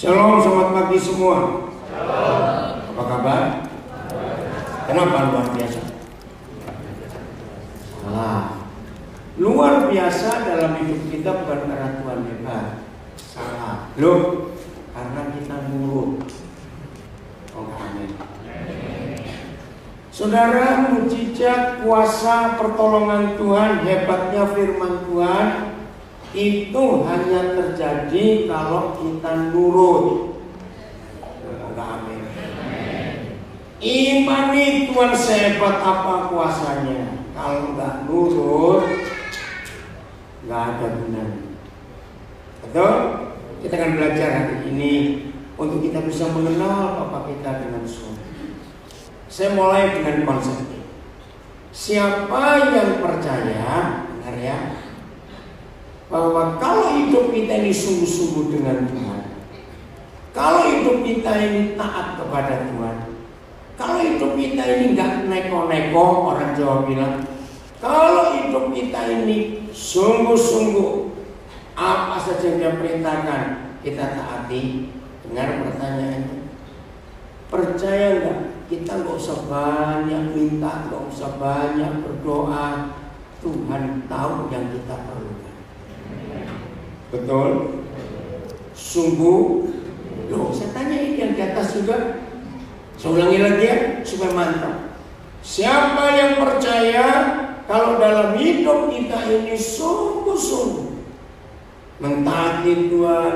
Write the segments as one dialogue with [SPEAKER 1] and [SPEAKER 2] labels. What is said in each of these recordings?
[SPEAKER 1] Shalom, selamat pagi semua. Apa kabar? Kenapa luar biasa? Salah. Luar biasa dalam hidup kita bukan karena Tuhan hebat. Salah. Loh, karena kita nurut. Oh, amin. Saudara, mujizat, kuasa, pertolongan Tuhan, hebatnya firman Tuhan itu hanya terjadi kalau kita nurut. Amin. Imani Tuhan sehebat apa kuasanya, kalau nggak nurut nggak ada gunanya. Betul? Kita akan belajar hari ini untuk kita bisa mengenal Bapa kita dengan sungguh. Saya mulai dengan konsep ini. Siapa yang percaya, benar ya, bahwa kalau hidup kita ini sungguh-sungguh dengan Tuhan, kalau hidup kita ini taat kepada Tuhan, kalau hidup kita ini nggak neko-neko, orang Jawa bilang, kalau hidup kita ini sungguh-sungguh, apa saja yang Dia perintahkan kita taati. Dengar pertanyaannya, percaya nggak? Kita nggak usah banyak minta, nggak usah banyak berdoa, Tuhan tahu yang kita perlukan. Betul? Sungguh? Loh, saya tanya ini yang di atas juga. Saya ulangi lagi ya, supaya mantap. Siapa yang percaya kalau dalam hidup kita ini sungguh-sungguh mentaati Tuhan,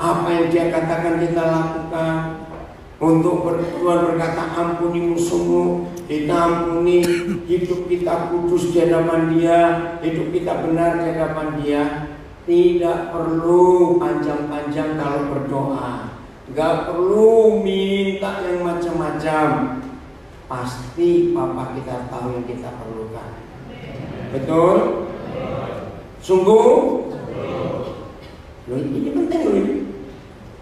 [SPEAKER 1] apa yang Dia katakan kita lakukan. Untuk Tuhan berkata ampuni musuhmu, kita ampuni, hidup kita kudus di hadapan Dia, hidup kita benar di hadapan Dia. Tidak perlu panjang-panjang kalau berdoa, gak perlu minta yang macam-macam. Pasti Bapa kita tahu yang kita perlukan. Betul? Sungguh? Loh, ini penting loh ini.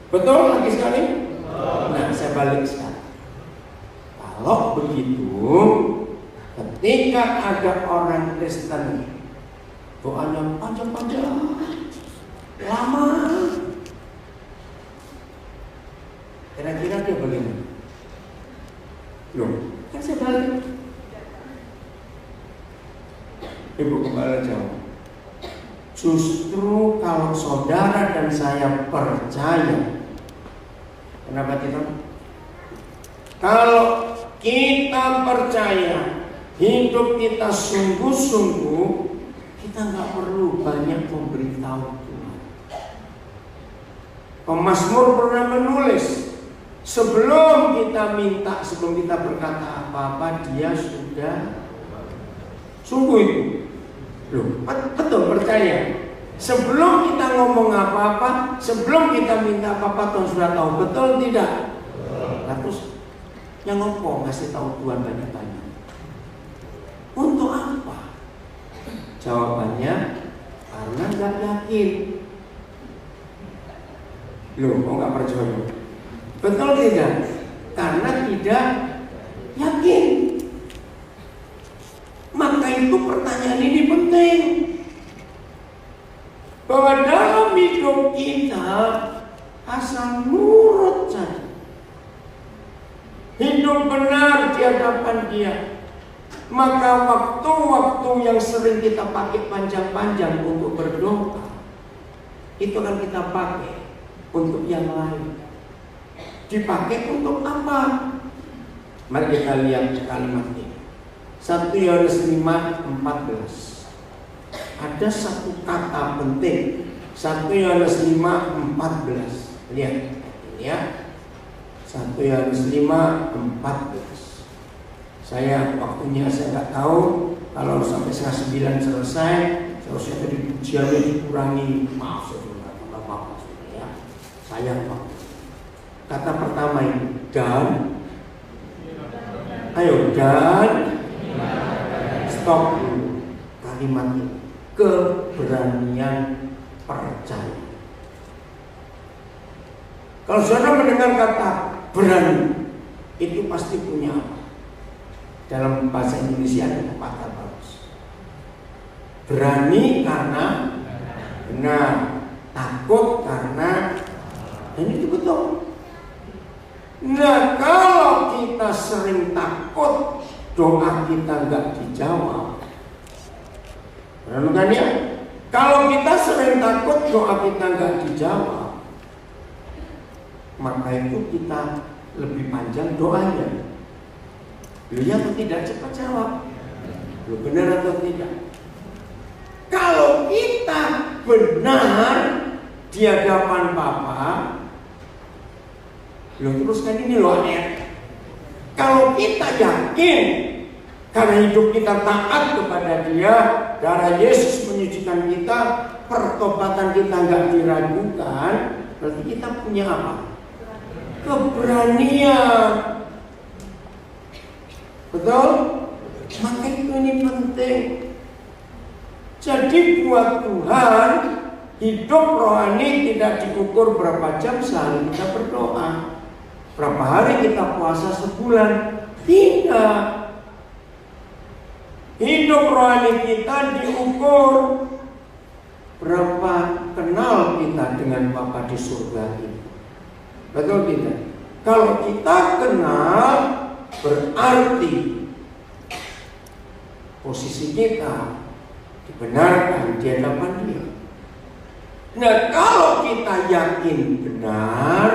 [SPEAKER 1] Betul lagi sekali? Nah, saya balik sekarang. Kalau begitu, ketika ada orang Kristen doanya panjang-panjang, lama, kira-kira dia bagaimana? Loh, kan saya balik. Ibu Kepala jawab, justru kalau saudara dan saya percaya. Kenapa tidak? Kalau kita percaya, hidup kita sungguh-sungguh, kita nggak perlu banyak memberitahu Tuhan. Pemazmur pernah menulis, sebelum kita minta, sebelum kita berkata apa-apa, Dia sudah sungguh itu. Loh, betul percaya. Sebelum kita ngomong apa-apa, sebelum kita minta apa-apa, Tuhan sudah tahu. Betul tidak? Nah, terus yang ngomong ngasih tahu Tuhan banyak-banyak. Untuk apa? Jawabannya karena nggak yakin. Loh, kok nggak percaya? Betul tidak? Karena tidak yakin. Maka itu pertanyaan ini penting. Bahwa dalam hidup kita asal nurut saja, hidup benar di hadapan Dia, maka waktu-waktu yang sering kita pakai panjang-panjang untuk berdoa, itu akan kita pakai untuk yang lain. Dipakai untuk apa? Mari kita lihat kalimat ini. 1 Yohanes 5:14. Ada satu kata penting, 1 Yohanes 5:14. Lihat ini ya, 1 Yohanes 5:14. Saya waktunya saya nggak tahu, kalau sampai 8:30 selesai, seharusnya tadi ujiannya dikurangi. Maaf saudara, nggak apa-apa ya. Sayang waktu. Kata pertama ini dan, ayo dan, stop dulu kalimat ini. Keberanian percaya. Kalau saudara mendengar kata berani, itu pasti punya apa? Dalam bahasa Indonesia ada pepatah bagus. Berani karena benar, takut karena Dan itu betul. Nah, kalau kita sering takut doa kita nggak dijawab, renungkan ya. Kalau kita sering takut doa kita nggak dijawab, maka itu kita lebih panjang doanya. Beliau atau tidak cepat jawab. Lu benar atau tidak? Kalau kita benar di hadapan Bapa, lu teruskan ini loh ayat. Kalau kita yakin karena hidup kita taat kepada Dia, darah Yesus menyucikan kita, pertobatan kita nggak diragukan, berarti kita punya apa? Keberanian. Betul? Maka itu ini penting. Jadi buat Tuhan, hidup rohani tidak diukur berapa jam sehari kita berdoa, berapa hari kita puasa sebulan. Tidak. Hidup rohani kita diukur berapa kenal kita dengan Bapa di surga ini. Betul tidak? Kalau kita kenal, berarti posisi kita dibenarkan di hadapan Dia. Nah, kalau kita yakin benar,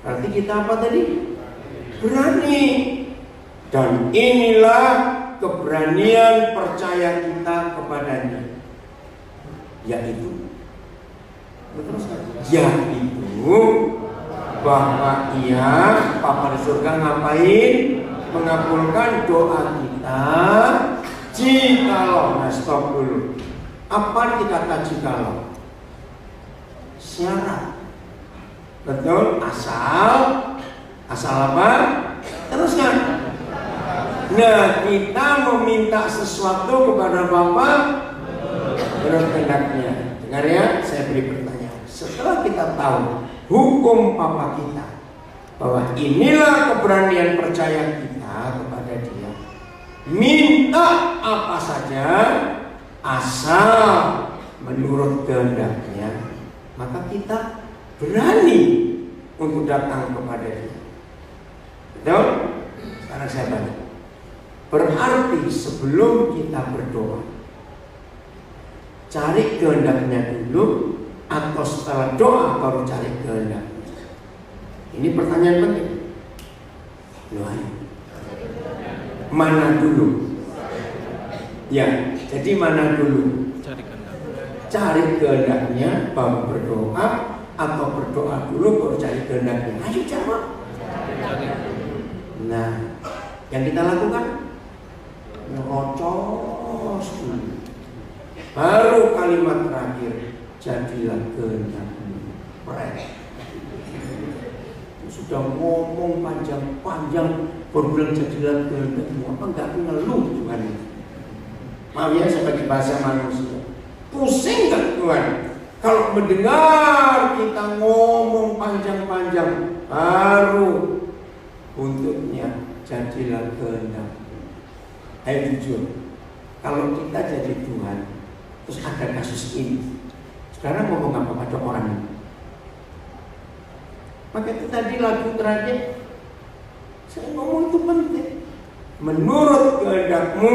[SPEAKER 1] berarti kita apa tadi? Berani. Dan inilah keberanian percaya kita kepadanya, yaitu bahwa Ia, Bapa di surga, ngapain? Mengabulkan doa kita. Jikalau, nah stop dulu. Apa dikata jikalau? Syarat. Betul? Asal apa? Teruskan. Nah, kita meminta sesuatu kepada Bapa menurut kehendaknya. Dengar ya, saya beri pertanyaan. Setelah kita tahu hukum Bapa kita, bahwa inilah keberanian percaya kita kepada Dia, minta apa saja asal menurut kehendaknya, maka kita berani untuk datang kepada Dia. Betul? Sekarang saya balik. Berarti sebelum kita berdoa, cari kehendaknya dulu, atau setelah doa baru cari kehendaknya? Ini pertanyaan penting. Loh, mana dulu? Ya, jadi mana dulu? Cari kehendaknya baru berdoa, atau berdoa dulu baru cari kehendaknya? Ayo jawab. Nah, yang kita lakukan ngerocos dulu, baru kalimat terakhir, jadilah kehendakmu. Sudah ngomong panjang-panjang, baru bilang jadilah kehendakmu. Apa nggak ngeluh Tuhan? Maaf ya, saya pakai bahasa manusia. Pusing nggak Tuhan kalau mendengar kita ngomong panjang-panjang, baru buntutnya jadilah kehendakmu. Ayo jujur, kalau kita jadi Tuhan, terus ada kasus ini, sekarang ngomong apa pada orang ini? Maka itu tadi lagu terakhir, saya ngomong itu penting. Menurut kehendakmu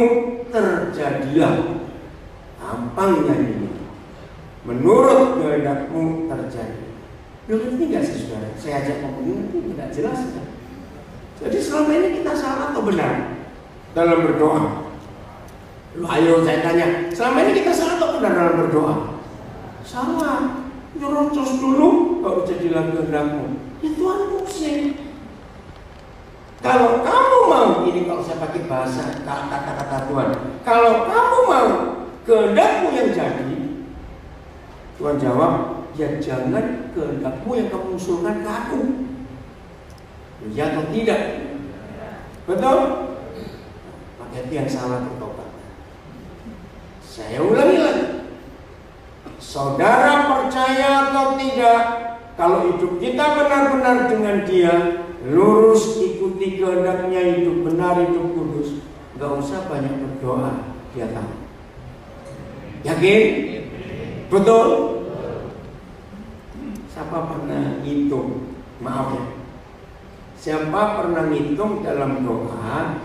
[SPEAKER 1] terjadilah. Gampangnya ini. Menurut kehendakmu terjadi. Ngerti nggak sih saudara? Saya ajak ngomong itu tidak jelas kan? Jadi selama ini kita salah atau benar dalam berdoa? Lu ayo saya tanya, selama ini kita salah atau benar dalam berdoa? Salah. Nyerocos dulu baru jadilah kehendakmu. Ya Tuhan pusing. Kalau kamu mau, ini kalau saya pakai bahasa kata-kata Tuhan, kalau kamu mau kehendakmu yang jadi, Tuhan jawab, ya jangan kehendakmu yang kamu usulkan ke aku. Ya atau tidak? Betul? Maka itu yang salah bertobat. Saya ulangi lagi. Saudara percaya atau tidak, kalau hidup kita benar-benar dengan Dia, lurus, ikuti kehendaknya, hidup benar, hidup kudus, gak usah banyak berdoa, Dia tahu. Yakin? Betul? Siapa pernah ngitung? Maaf ya. Siapa pernah ngitung dalam doa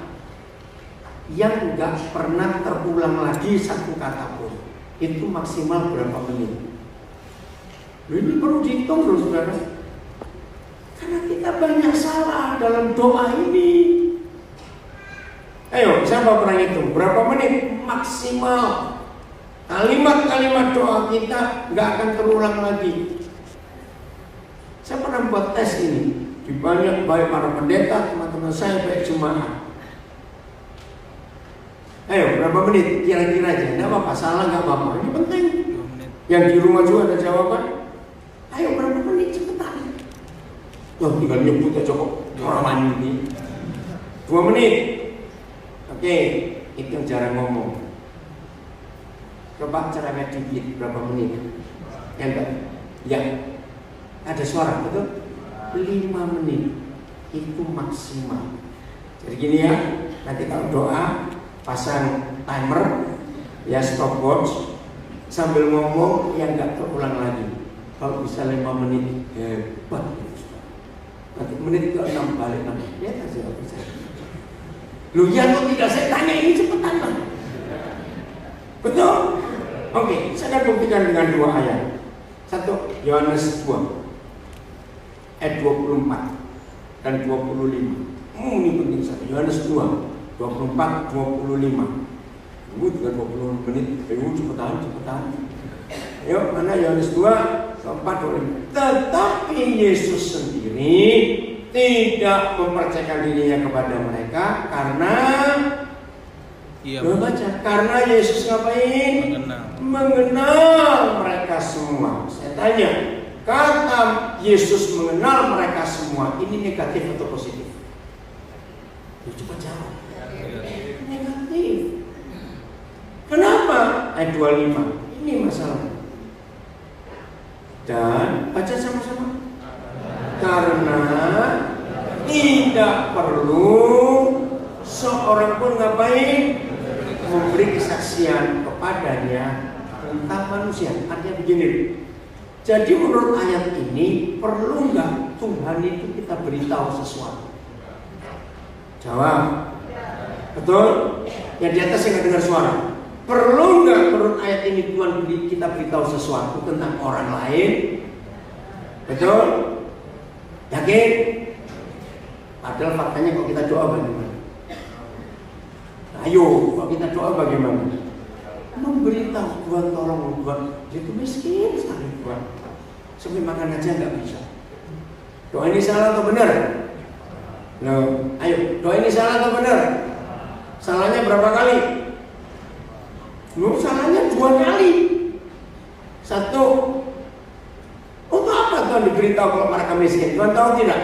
[SPEAKER 1] yang nggak pernah terulang lagi satu kata pun? Itu maksimal berapa menit? Ini perlu dihitung loh saudara. Karena kita banyak salah dalam doa ini. Ayo, siapa pernah ngitung berapa menit maksimal? Kalimat-kalimat doa kita nggak akan terulang lagi. Saya pernah buat tes ini di banyak baik para pendeta, teman-teman saya, baik jemaat. Ayo, berapa menit kira-kira aja? Nggak apa-apa, salah nggak apa-apa. Ini penting. Yang di rumah juga ada jawaban. Ayo, berapa menit cepetan? Wah, tinggal nyebut aja kok. Orang ini 2 menit. Oke, itu yang jarang ngomong. Coba cerewet dikit, berapa menit? Enggak? Ya. Ada suara, betul? 5 menit itu maksimal. Jadi gini ya, nanti kalau doa pasang timer, ya stopwatch, sambil ngomong yang nggak terulang lagi. Kalau bisa 5 menit, hebat. Nanti menit ke-6 balik lagi. Ya tak sih bisa. Lu ya kok tidak saya tanya ini cepetan lah. Betul? Oke, saya akan buktikan dengan 2 ayat. 1 Yohanes 2 ayat 24 dan 25. Ini penting sekali. Yohanes 2 24 25. Tunggu juga 20 menit. Cepetan. Yuk, mana Yohanes 2 24 25. Tetapi Yesus sendiri tidak mempercayakan dirinya kepada mereka karena baca. Karena Yesus ngapain? Mengenal mereka semua. Saya tanya, kata Yesus mengenal mereka semua, ini negatif atau positif? Coba jawab. Negatif. Kenapa? Ayat 25. Ini masalah. Dan baca sama-sama. Karena tidak perlu seorang pun ngapain? Memberi kesaksian kepadanya tentang manusia. Artinya begini. Jadi menurut ayat ini, perlu nggak Tuhan itu kita beritahu sesuatu? Jawab. Betul? Yang di atas yang nggak dengar suara. Perlu nggak menurut ayat ini Tuhan kita beritahu sesuatu tentang orang lain? Betul? Yakin? Padahal faktanya kalau kita doa bagaimana? Ayo, kalau kita doa bagaimana? Memberitahu Tuhan, tolong Tuhan, dia itu miskin sekali Tuhan, sampai makan aja nggak bisa. Doa ini salah atau benar? Loh, ayo, doa ini salah atau benar? Salahnya berapa kali? Loh, salahnya 2 kali. 1, untuk apa Tuhan diberitahu kalau mereka miskin? Tuhan tahu tidak?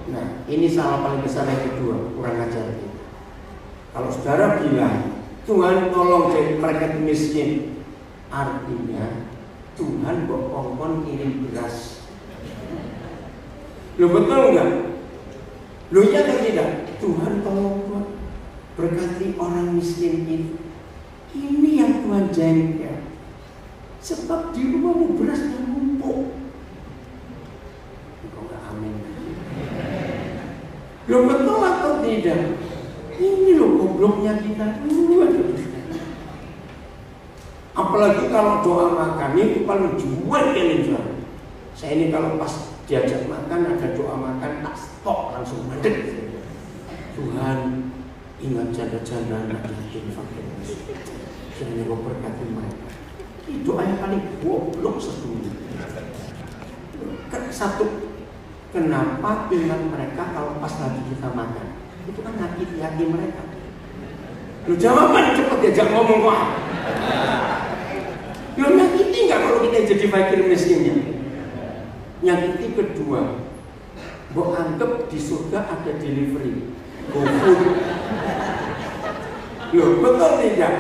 [SPEAKER 1] Nah, ini salah paling besar yang kedua, kurang ajar. Kalau saudara bilang Tuhan tolong mereka miskin, artinya Tuhan bokong kirim beras. Lo betul enggak? Lo ya atau tidak? Tuhan tolong Tuhan berkati orang miskin itu. Ini yang Tuhan jengkel. Sebab di rumahmu berasnya numpuk. Kok enggak amin? Lo betul atau tidak? Ini loh gobloknya kita dulu. Apalagi kalau doa makan itu paling jual kalian. Saya ini kalau pas diajak makan ada doa makan, tak stop langsung mandek. Tuhan ingat janda-janda anak yatim fakir miskin. Kiranya Kau berkati mereka. Ini doa yang paling goblok sedunia. Satu, kenapa ingat mereka kalau pas lagi kita makan? Itu kan hati mereka. Lu jawaban cepat diajak ngomong kok. Lu nyakiti nggak kalau kita jadi fakir miskinnya? Nyakiti kedua, gua anggap di surga ada delivery, GoFood. Loh, betul tidak?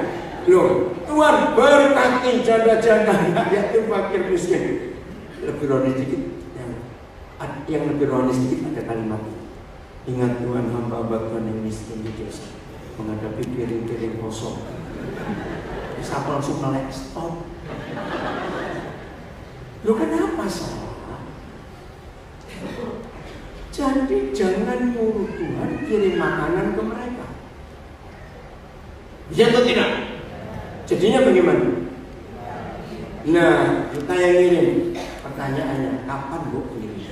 [SPEAKER 1] Loh, Tuhan berkati janda-janda yatim fakir miskin. Lebih ironis dikit, yang lebih ironis dikit ada kalimat ini. Ingat Tuhan, hamba Tuhan yang miskin di desa menghadapi piring-piring kosong. Siapa langsung melek stop. Lu kenapa salah? Jadi jangan nyuruh Tuhan kirim makanan ke mereka. Bisa atau tidak? Jadinya bagaimana? Nah, kita yang ngirim. Pertanyaannya, kapan Bu kirim?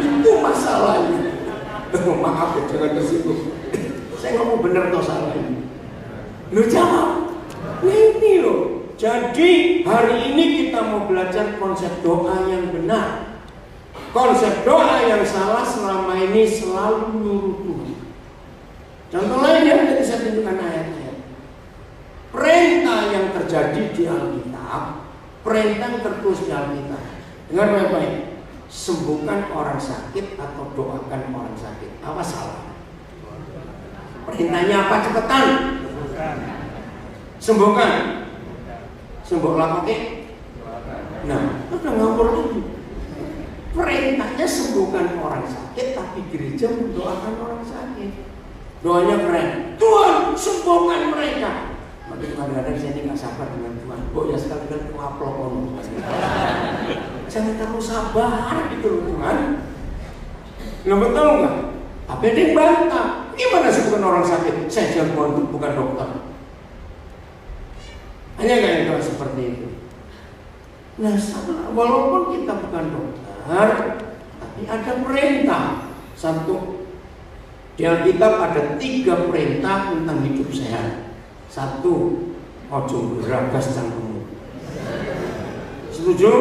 [SPEAKER 1] Itu masalahnya. Maaf ya, jangan tersinggung. Saya ngomong bener atau salah ini? Lu jawab. Nah ini loh. Jadi hari ini kita mau belajar konsep doa yang benar. Konsep doa yang salah selama ini selalu nyuruh Tuhan. Contoh lain ya, tadi saya tunjukkan ayat-ayat. Perintah yang terjadi di Alkitab, perintah yang tertulis di Alkitab. Dengar baik-baik. Sembuhkan orang sakit atau doakan orang sakit. Apa salah? Perintahnya apa? Cepetan. Sembuhkan. Sembuhlah oke. Nah, udah ngawur lagi. Perintahnya sembuhkan orang sakit, tapi gereja mendoakan orang sakit. Doanya keren. Tuhan sembuhkan mereka. Maka kadang-kadang saya ini nggak sabar dengan Tuhan. Kok ya sekali-kali kuaplok ono. Jangan terlalu sabar gitu loh Tuhan. Lo betul nggak? Apa yang bantah? Gimana sembuhkan orang sakit? Saya jagoan bukan dokter. Hanya kayak itu seperti itu. Nah, walaupun kita bukan dokter, tapi ada perintah. Satu, di Alkitab ada 3 perintah tentang hidup sehat. 1, ojo beragas cangkemmu. Setuju?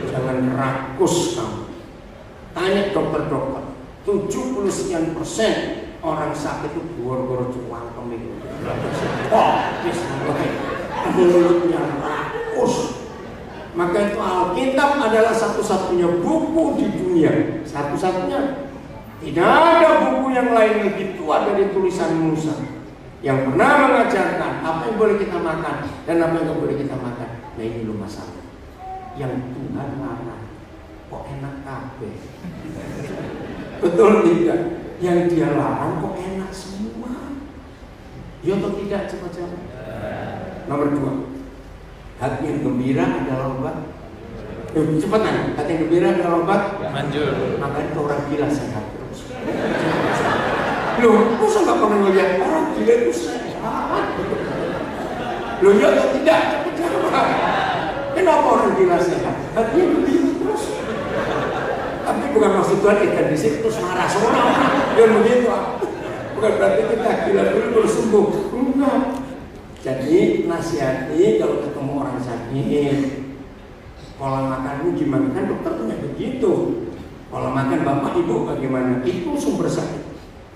[SPEAKER 1] Jangan rakus kamu. Tanya dokter-dokter, 70% orang sakit itu gor-gor cangkem itu. Oh, bismillah. Mulutnya rakus. Maka itu Alkitab adalah satu-satunya buku di dunia. Satu-satunya. Tidak ada buku yang lain lebih tua dari tulisan Musa yang pernah mengajarkan apa yang boleh kita makan dan apa yang tidak boleh kita makan. Nah ini loh masalah. Yang Tuhan larang kok enak kabeh. Betul tidak? Yang dia larang kok enak semua. Ya atau tidak? Coba-coba. Nomor 2, hati yang gembira adalah obat. Cepetan, hati yang gembira adalah obat manjur. Makanya itu orang gila sehat terus. Loh, masa nggak pernah ngeliat orang gila itu sehat? Loh ya atau tidak? Kenapa orang gila sehat? Hatinya gembira terus. Tapi bukan maksud Tuhan kita di situ terus marah seorang. Yang begitu. Bukan berarti kita gila dulu baru sembuh. Enggak. Jadi nasihati kalau ketemu orang sakit, pola makanmu gimana? Kan dokter punya begitu. Pola makan bapak ibu bagaimana? Itu sumber sakit.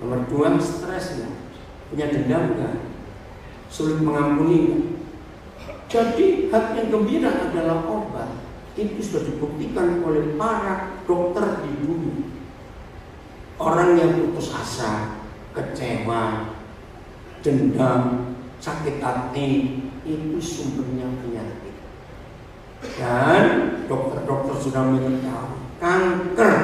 [SPEAKER 1] Nomor 2, stres ya. Punya dendam enggak? Sulit mengampuni enggak? Jadi hati yang gembira adalah obat. Itu sudah dibuktikan oleh para dokter di dunia. Orang yang putus asa, kecewa, dendam, sakit hati itu sumbernya penyakit. Dan dokter-dokter sudah mengetahui kanker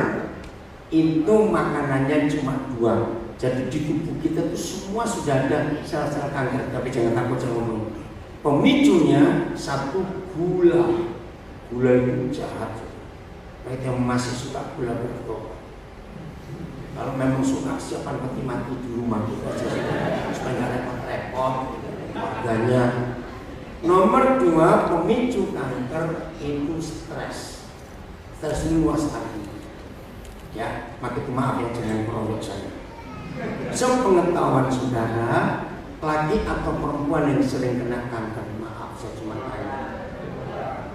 [SPEAKER 1] itu makanannya cuma 2. Jadi di tubuh kita itu semua sudah ada sel-sel kanker. Tapi jangan takut saya ngomong. Pemicunya 1, gula. Gula itu jahat. Baik yang masih suka gula bertobat. Kalau memang suka siapkan peti mati di rumah kita supaya nggak repot-repot. Warganya. Nomor 2, pemicu kanker itu stres. Stres ini luas sekali. Ya, maka itu maaf ya jangan merolok saya. Sepengetahuan saudara, laki atau perempuan yang sering kena kanker, maaf saya cuma tanya.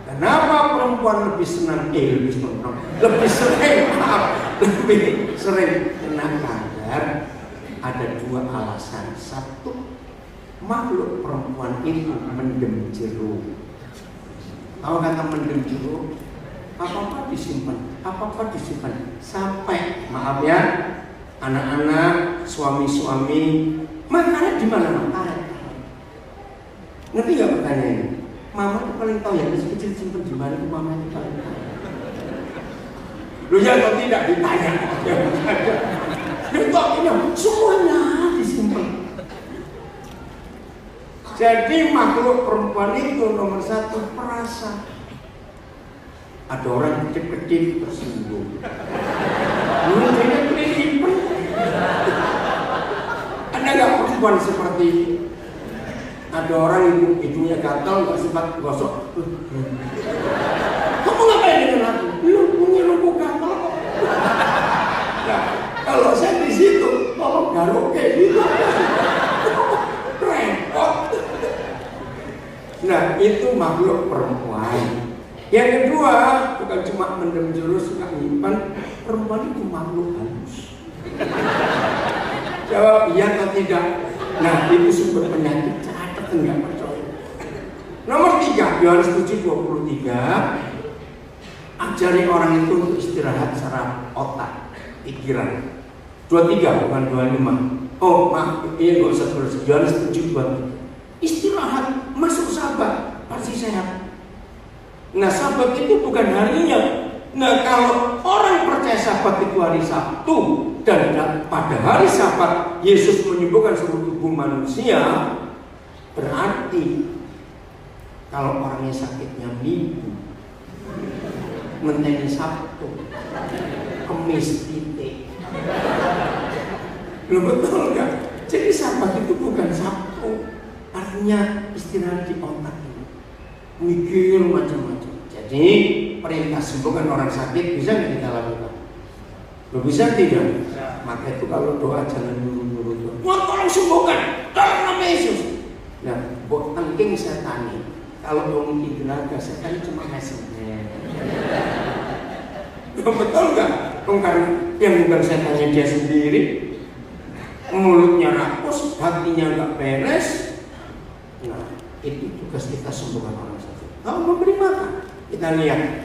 [SPEAKER 1] Kenapa perempuan lebih sering kena kanker? Ada 2 alasan. 1, makhluk perempuan itu mendem jeruk. Tahu kata mendem jeruk? Apa-apa disimpan sampai, maaf ya, anak-anak, suami-suami, makannya di mana makan? Ngerti nggak pertanyaannya? Mama itu paling tahu ya, masih kecil simpan di mana itu mama itu paling tahu. Lu ya atau tidak ditanya? Ditanya semuanya disimpan. Jadi makhluk perempuan itu nomor 1 perasa. Ada orang kedip-kedip tersinggung. Jadi kelilipan. Ada nggak perempuan seperti itu? Ada orang ibu hidungnya gatal, nggak sempat gosok. Kamu ngapain dengan aku? Lu punya lumpur gatal. Nah, kalau saya di situ, tolong garuk kayak gitu. Repot. Nah, itu makhluk perempuan. Yang kedua, bukan cuma mendem jurus suka nyimpan, perempuan itu makhluk halus. Jawab iya atau tidak? Nah, itu sumber penyakit. Catat enggak percaya. Nomor 3, Yohanes 7:23. Ajari orang itu untuk istirahat secara otak, pikiran. 23 bukan 25. Oh maaf, ini nggak usah terus. Yohanes 7:23. Istirahat, masuk sabat, pasti sehat. Nah, sabat itu bukan harinya. Nah, kalau orang percaya sabat itu hari Sabtu dan pada hari Sabat Yesus menyembuhkan seluruh tubuh manusia, berarti kalau orangnya sakitnya Minggu, menteni Sabtu, Kemis titik. Belum betul nggak? Jadi Sabat itu bukan Sabtu, artinya istirahat di otak ini, mikir macam-macam. Jadi perintah sembuhkan orang sakit bisa nggak kita lakukan? Lo bisa tidak? Maka itu kalau doa jangan nyuruh-nyuruh doa. Wah, tolong sembuhkan, tolong nama Yesus. Nah, buat tangking setan. Kalau ngomong tenaga setan cuma mesejnya. Betul nggak? Kan yang bukan setannya dia sendiri, mulutnya rakus, hatinya nggak beres. Nah, itu tugas kita sembuhkan orang sakit. Kalau memberi makan, kita lihat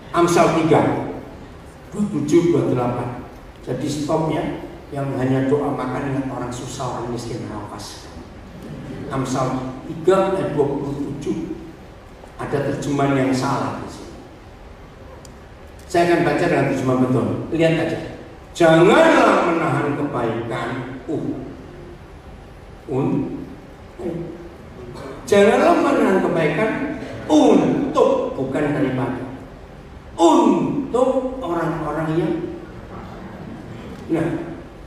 [SPEAKER 1] Amsal 3:27-28. Jadi stopnya yang hanya doa makan dengan orang susah, orang miskin, nafas. Amsal 3:27. Ada terjemahan yang salah di sini. Saya akan baca dengan terjemahan betul. Lihat aja. Janganlah menahan kebaikan. Janganlah menahan kebaikan untuk, bukan daripada, untuk orang-orang yang. Nah,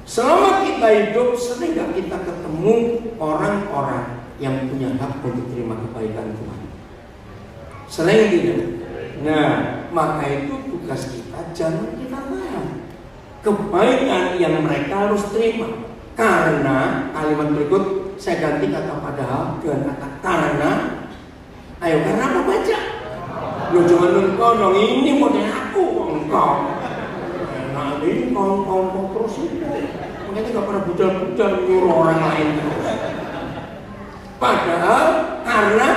[SPEAKER 1] selama kita hidup sering gak kita ketemu orang-orang yang punya hak untuk terima kebaikan Tuhan? Sering tidak? Nah, maka itu tugas kita, jangan kita tahan kebaikan yang mereka harus terima. Karena kalimat berikut saya ganti kata padahal dengan kata karena. Ayo, karena apa baca? Lo jangan engkau dong, ini model aku engkau. Nah, ini kau terus itu. Makanya gak pernah budal-budal nyuruh orang lain terus. Padahal karena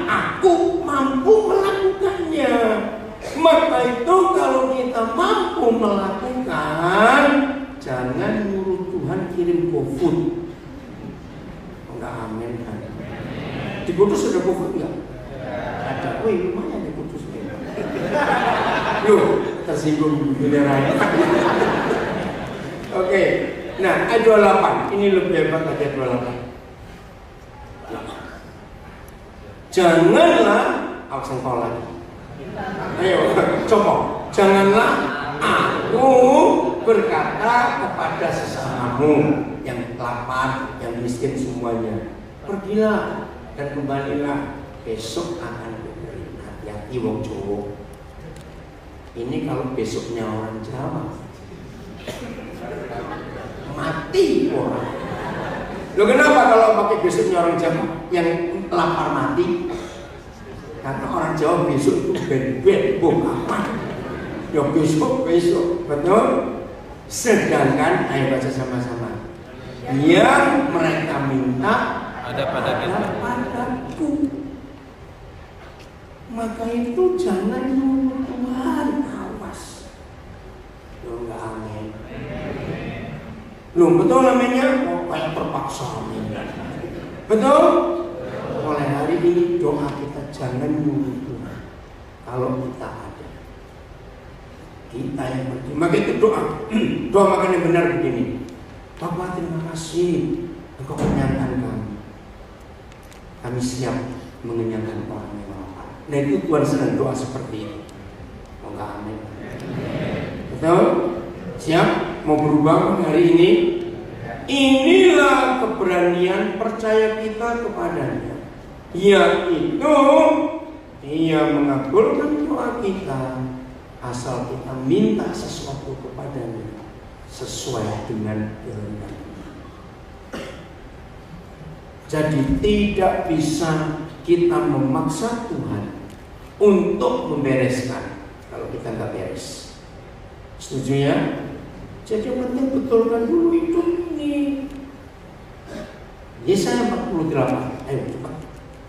[SPEAKER 1] aku mampu melakukannya. Maka itu kalau kita mampu melakukan, jangan nyuruh Tuhan kirim GoFood. Enggak, amin kan? Di Kudus ada GoFood enggak? Ada. Wih, lumayan di Kudus. Loh, tersinggung beneran. Oke. Nah, ayat 28. Ini lebih hebat ayat 28. Janganlah, awas engkau lagi. Ayo, coba. Janganlah aku berkata kepada sesamamu yang lapar, yang miskin semuanya, pergilah dan kembalilah, besok akan kuberi. Hati-hati wong Jawa. Ini kalau besoknya orang Jawa, mati orang. Loh, kenapa kalau pakai besoknya orang Jawa yang lapar mati? Karena orang Jawa besok itu ben-ben, apa? Ya besok, betul? Sedangkan, ayo baca sama-sama. Yang mereka minta ada padaku. Maka itu jangan nyuruh Tuhan, awas. Lo enggak amin. Lo betul namanya? Oh, kayak terpaksa. Betul? Oleh hari ini doa kita jangan nyuruh Tuhan. Kalau kita ada, kita yang pergi. Maka itu doa. Doa makan yang benar begini. Bapa, terima kasih Engkau kenyangkan kami. Kami siap mengenyangkan orang yang lapar. Nah, itu Tuhan sedang doa seperti itu. enggak amin. Betul? Siap? Mau berubah hari ini? Inilah keberanian percaya kita kepadanya, yaitu Ia mengabulkan doa kita asal kita minta sesuatu kepadanya sesuai dengan kehendaknya. Jadi tidak bisa kita memaksa Tuhan untuk membereskan kalau kita nggak beres. Setuju ya? Jadi yang penting betulkan dulu hidup ini. Yesaya 48. Ayo cepat.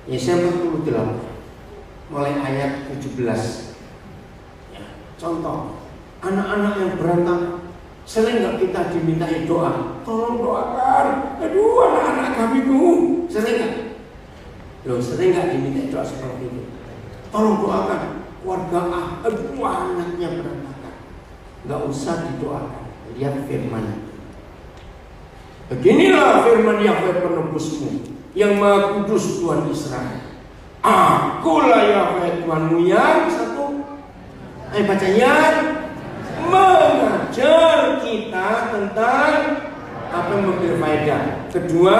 [SPEAKER 1] Yesaya 48. Mulai ayat 17. Ya, contoh, anak-anak yang berantakan, sering nggak kita dimintai doa? Tolong doakan. Aduh, anak-anak kami tuh. Sering nggak? Loh, sering nggak dimintai doa seperti itu? Tolong doakan keluarga aduh anaknya berantakan. Nggak usah didoakan. Lihat firman. Beginilah firman Yahweh penebusmu, yang Maha Kudus Tuhan Israel. Akulah Yahweh Tuhanmu yang satu. Ayo baca, yang mengajar kita tentang apa yang memberi faedah. Kedua,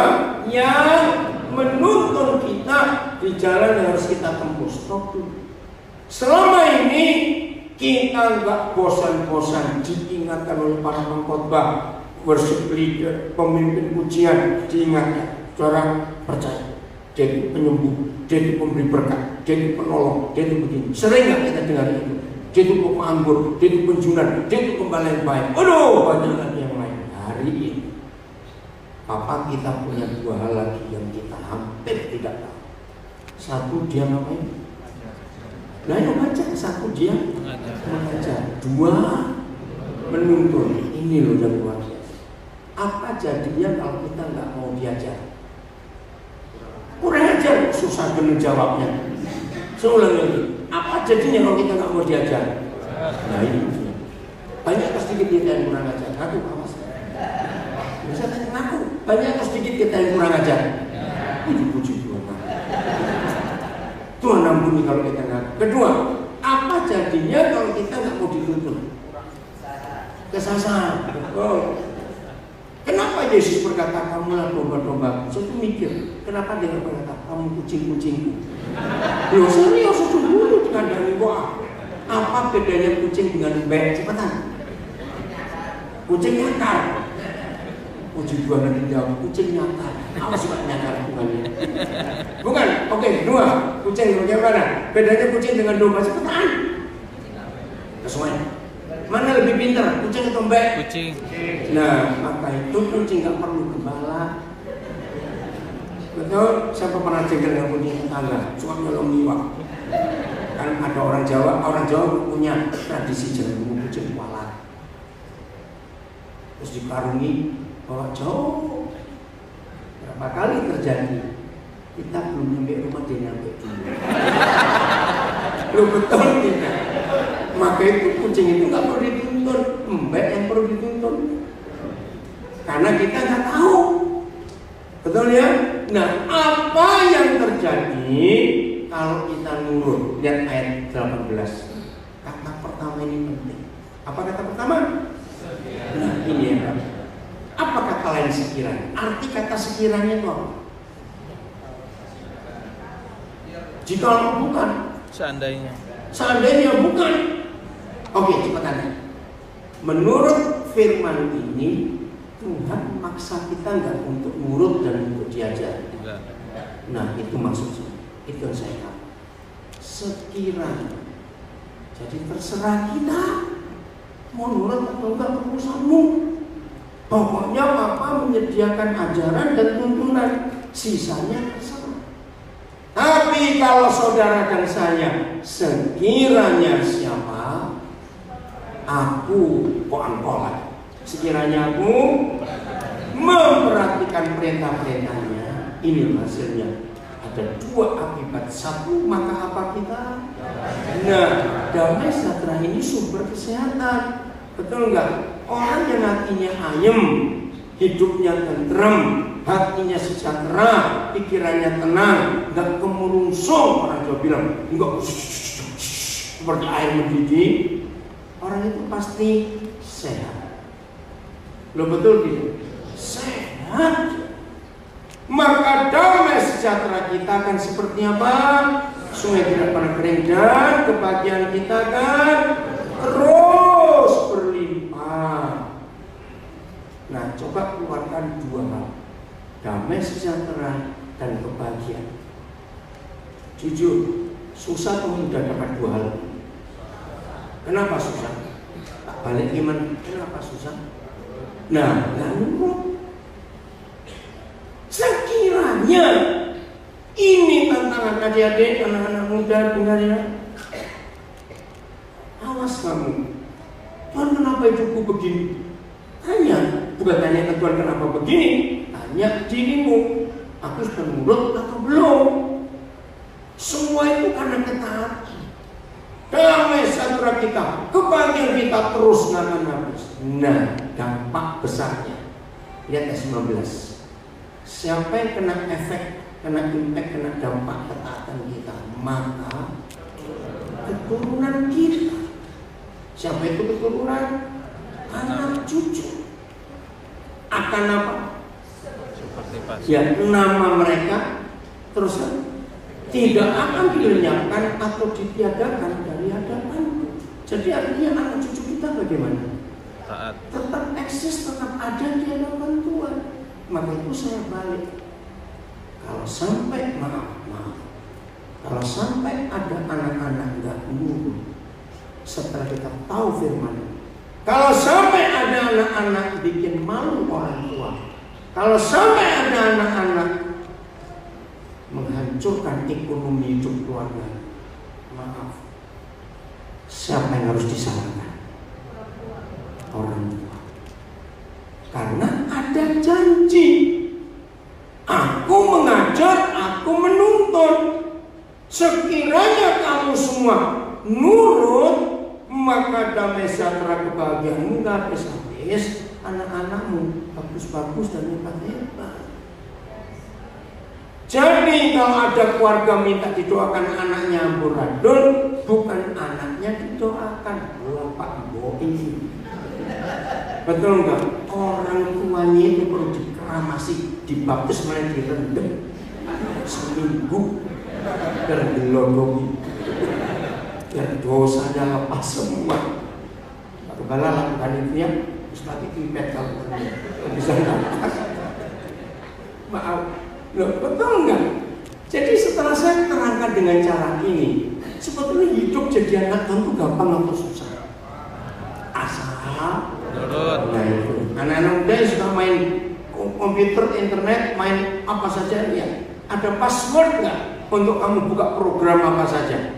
[SPEAKER 1] yang menuntun kita di jalan yang harus kita tempuh. Stop dulu. Selama ini kita nggak bosan-bosan diingatkan oleh para pengkhotbah, worship leader, pemimpin pujian, diingatkan. Saudara percaya, dia itu penyembuh, dia itu pemberi berkat, dia itu penolong, dia itu begini. Sering nggak kita dengar itu? Dia itu penganggur, dia itu penjunan, dia itu kembali yang baik. Aduh, banyak lagi yang lain. Hari ini Papa kita punya dua hal lagi yang kita hampir tidak tahu. Satu, dia ngapain? Nah, yang baca. Satu, dia mengajar. Dua, menuntun. Ini loh yang luar biasa. Apa jadinya kalau kita nggak mau diajar? Kurang ajar, susah bener jawabnya. Saya ulang lagi. Apa jadinya kalau kita nggak mau diajar? Nah ini banyak atau sedikit kita yang kurang ajar. Ngaku, awas. Bisa tanya ngaku. Banyak atau sedikit kita yang kurang ajar. Puji-puji Tuhan. Tuhan ampuni kalau kita ngaku. Kedua, apa jadinya kalau kita nggak mau dituntun? Kesasar. Oh. Kenapa Yesus berkata kamulah domba-domba? Saya tuh mikir, kenapa dia berkata kamu kucing-kucingku? Loh, serius itu dulu dikandani gua. Apa bedanya kucing dengan mbek? Cepetan. Kucing nyakar. Puji Tuhan nanti jawab, kucing nyakar. Apa sih nyakar Tuhannya? Bukan. Oke, dua. Kucing bagaimana? Bedanya kucing dengan domba? Cepetan. Semuanya. Mana lebih pintar, kucing atau mbek? Kucing. Nah, maka itu kucing nggak perlu gembala. Betul? Siapa pernah jengkel dengan kucing tetangga? Cuma nyolong liwak. Kan ada orang Jawa punya tradisi jangan kucing kualat. Terus dikarungi bawa jauh. Berapa kali terjadi? Kita belum nyampe rumah dia nyampe dulu. Lu betul tidak? Maka itu kucing itu nggak perlu dituntun, mbak yang perlu dituntun. Karena kita nggak tahu, betul ya? Nah, apa yang terjadi kalau kita nurut? Lihat ayat 18. Kata pertama ini penting. Apa kata pertama? Nah, ini ya. Apa kata lain sekiranya? Arti kata sekiranya itu apa? Jika bukan, seandainya bukan. Oke, cepetan. Menurut firman ini, Tuhan maksa kita nggak untuk nurut dan untuk diajar. Nah, itu maksudnya. Itu yang saya tahu. Sekiranya. Jadi terserah kita mau nurut atau enggak urusanmu. Pokoknya Papa menyediakan ajaran dan tuntunan, sisanya terserah. Tapi kalau saudara dan saya, sekiranya siapa? Aku koan-kolan. Sekiranya aku memperhatikan perintah-perintahnya, ini hasilnya. Ada dua akibat. Satu, maka apa kita? Nah, damai sejahtera ini sumber kesehatan. Betul enggak? Orang yang hatinya ayem, hidupnya tentrem, hatinya sejahtera, pikirannya tenang, enggak kemurungsung. Orang Jawa bilang, enggak seperti air mendidih, orang itu pasti sehat. Lo betul gitu? Sehat. Maka damai sejahtera kita akan seperti apa? Sungai tidak pernah kering dan kebahagiaan kita akan terus berlimpah. Nah, coba keluarkan dua hal, damai sejahtera dan kebahagiaan. Jujur, susah atau mudah dapat dua hal? Kenapa susah? Tak balik gimana? Kenapa susah? Nah, lalu sekiranya ini tantangan adik-adik, anak-anak muda, dengar ya. Awas kamu. Tuhan, kenapa hidupku begini? Tanya, bukan tanya ke Tuhan kenapa begini, tanya dirimu, aku sudah nurut atau belum? Semua itu karena ketaatan. Damai sejahtera kita, kebahagiaan kita terus nggak akan habis. Nah, dampak besarnya, lihat ayat 19. Siapa yang kena efek, kena impact, kena dampak ketaatan kita? Maka keturunan kita. Siapa itu keturunan? Anak cucu. Akan apa? Ya, nama mereka terus tidak akan dilenyapkan atau ditiadakan dari hadapanku. Jadi artinya anak cucu kita bagaimana? Taat. Tetap eksis, tetap ada di hadapan Tuhan. Maka itu saya balik. Kalau sampai kalau sampai ada anak-anak nggak nurut setelah kita tahu firman, kalau sampai ada anak-anak bikin malu orang tua, kalau sampai ada anak-anak menghancurkan ekonomi hidup keluarga, maaf, siapa yang harus disalahkan? Orang tua. Karena ada janji, aku mengajar, aku menuntun. Sekiranya kamu semua nurut, maka damai sejahtera kebahagiaanmu gak habis-habis, anak-anakmu bagus-bagus dan hebat-hebat. Jadi kalau ada keluarga minta didoakan anaknya amburadul, bukan anaknya didoakan, bapak boi. Betul enggak? Orang tuanya itu perlu dikeramasi, dibaptis, malah direndam seminggu tergelodongi, dan dosanya lepas semua. Kepala lakukan itu ya, seperti pipet kalau bisa lepas. Maaf, loh, betul enggak? Jadi setelah saya terangkan dengan cara ini, sebetulnya hidup jadi anak Tuhan itu gampang atau susah? Asal nah itu anak-anak muda yang suka main komputer, internet, main apa saja ya. Ada password nggak untuk kamu buka program apa saja?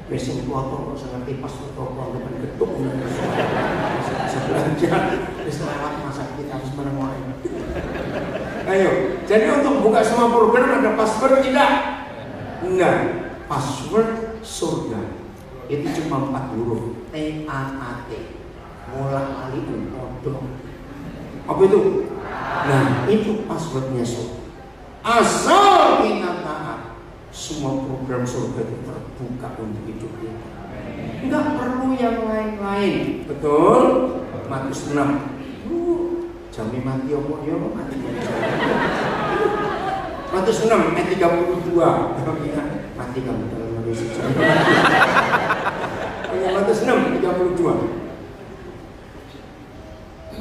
[SPEAKER 1] Mesin foto, nggak usah ngerti password foto, depan getuk, bisa belajar, bisa lewat masa kita harus menemukan. Ayo, jadi untuk buka semua program ada password tidak? Enggak. Password surga itu cuma 4 huruf, TAAT. Mola alih odong. Apa itu? Nah, itu passwordnya surga. Asal kita taat, semua program surga itu terbuka untuk hidup kita. Enggak perlu yang lain-lain. Betul? Matius 6. Jami mati opo yo mati. Matius 6 ayat 32. Mati kamu dalam Yesus. Matius 6 32.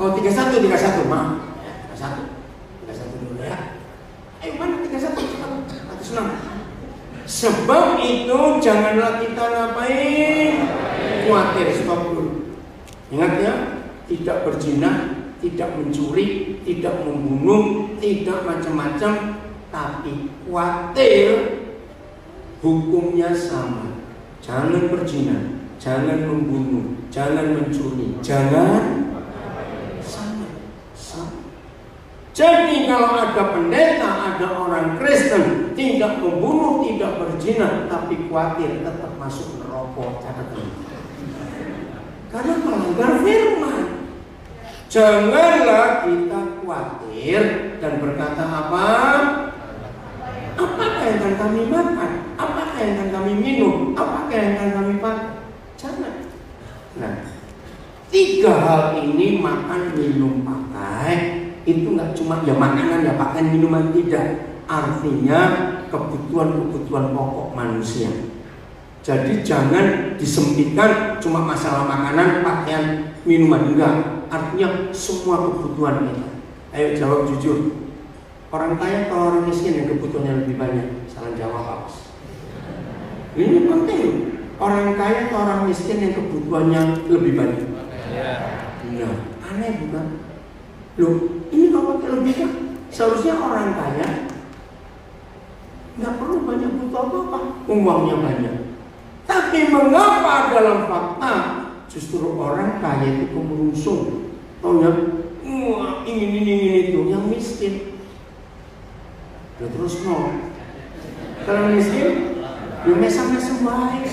[SPEAKER 1] Oh 31 maaf. 31 dulu ya. Ayo mana 31 Matius 6. Sebab itu janganlah kita ngapain? Khawatir sebab dulu. Ingat ya, tidak berzina, tidak mencuri, tidak membunuh, tidak macam-macam, tapi khawatir hukumnya sama. Jangan berzina, jangan membunuh, jangan mencuri, jangan sama. Jadi kalau ada pendeta, ada orang Kristen tidak membunuh, tidak berzina, tapi khawatir tetap masuk neraka, catatan. Karena melanggar firman. Janganlah kita khawatir dan berkata apa? Apakah yang akan kami makan? Apakah yang akan kami minum? Apakah yang akan kami pakai? Jangan. Nah, 3 hal ini, makan, minum, pakai, itu nggak cuma ya makanan ya pakai minuman, tidak. Artinya kebutuhan-kebutuhan pokok manusia. Jadi jangan disempitkan cuma masalah makanan, pakaian, minuman, enggak. Artinya semua kebutuhan kita. Ayo jawab jujur. Orang kaya atau orang miskin yang kebutuhannya lebih banyak? Salah jawab, Pak. Ini penting. Orang kaya atau orang miskin yang kebutuhannya lebih banyak? Nah, aneh bukan? Loh, ini kalau pakai lebih kan? Seharusnya orang kaya nggak perlu banyak butuh apa-apa, uangnya banyak. Tapi mengapa dalam fakta justru orang kaya itu kemerungsung? Tahu ya? Wah, ingin itu, yang miskin. Ya terus no. Kalau miskin, ya mesam-mesam baik.